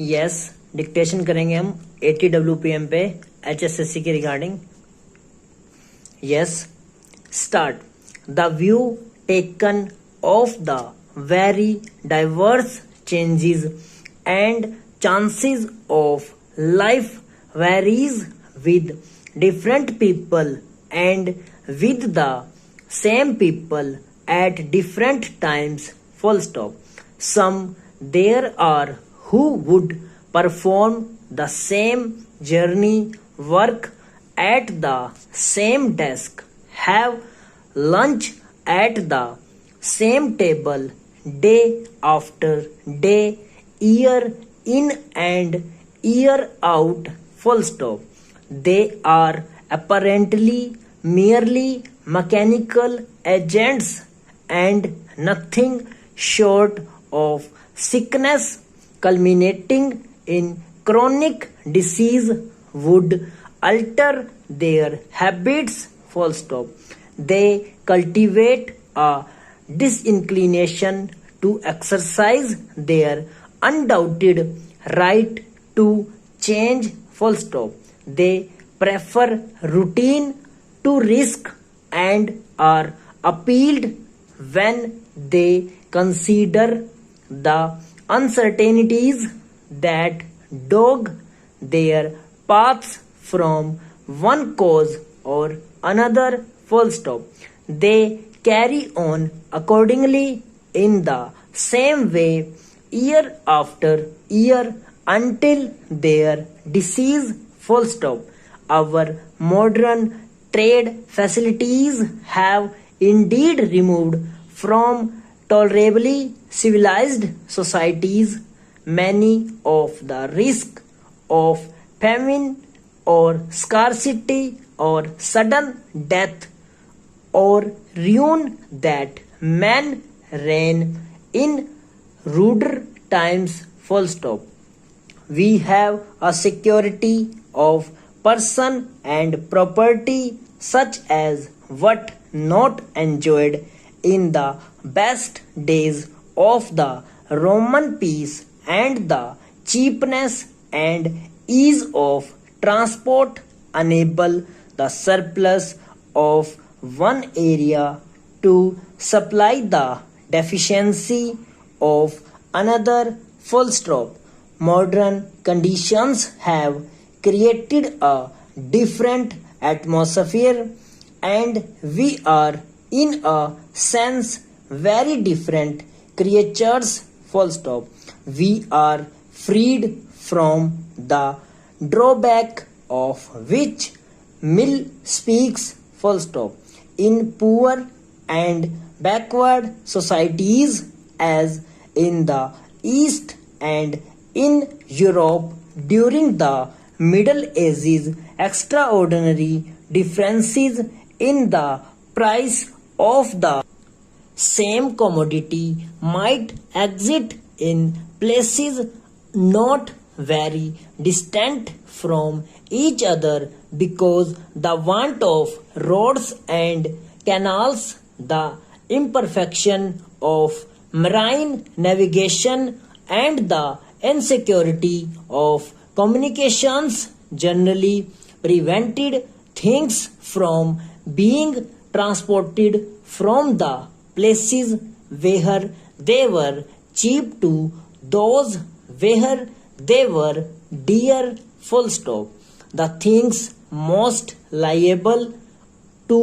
Yes, dictation करेंगे हम 80 WPM पे HSSC के regarding. Yes, start. The view taken of the very diverse changes and chances of life varies with different people and with the same people at different times. Full stop. Some there are who would perform the same journey, work at the same desk, have lunch at the same table day after day, year in and year out. Full stop. They are apparently merely mechanical agents and nothing short of sickness culminating in chronic disease would alter their habits. Full stop. They cultivate a disinclination to exercise their undoubted right to change. Full stop. They prefer routine to risk and are appealed when they consider the uncertainties that dog their paths from one cause or another. Full stop. They carry on accordingly in the same way year after year until their disease. Full stop. Our modern trade facilities have indeed removed from tolerably civilized societies many of the risk of famine or scarcity or sudden death or ruin that men ran in ruder times. Full stop. We have a security of person and property such as what not enjoyed in the best days of the Roman peace, and the cheapness and ease of transport enable the surplus of one area to supply the deficiency of another. Full stop. Modern conditions have created a different atmosphere and we are in a sense very different creatures. Full stop. We are freed from the drawback of which Mill speaks. Full stop. In poor and backward societies as in the East and in Europe during the Middle Ages, extraordinary differences in the price of the same commodity might exist in places not very distant from each other because the want of roads and canals, the imperfection of marine navigation, and the insecurity of communications generally prevented things from being transported from the places where they were cheap to those where they were dear. Full stop. The things most liable to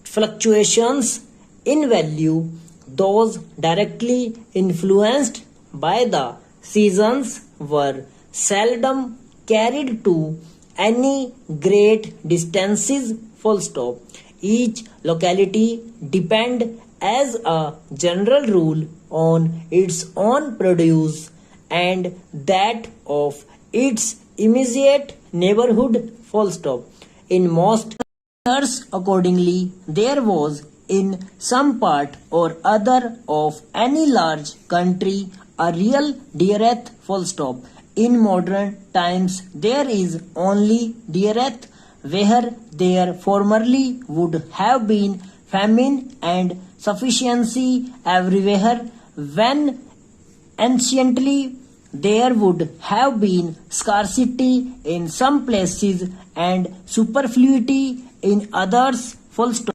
fluctuations in value, those directly influenced by the seasons, were seldom carried to any great distances. Full stop. Each locality depend as a general rule on its own produce and that of its immediate neighborhood. Full stop. In most years accordingly there was in some part or other of any large country a real dearth. Full stop. In modern times there is only dearth where there formerly would have been famine and sufficiency everywhere. When anciently there would have been scarcity in some places and superfluity in others. Full stop.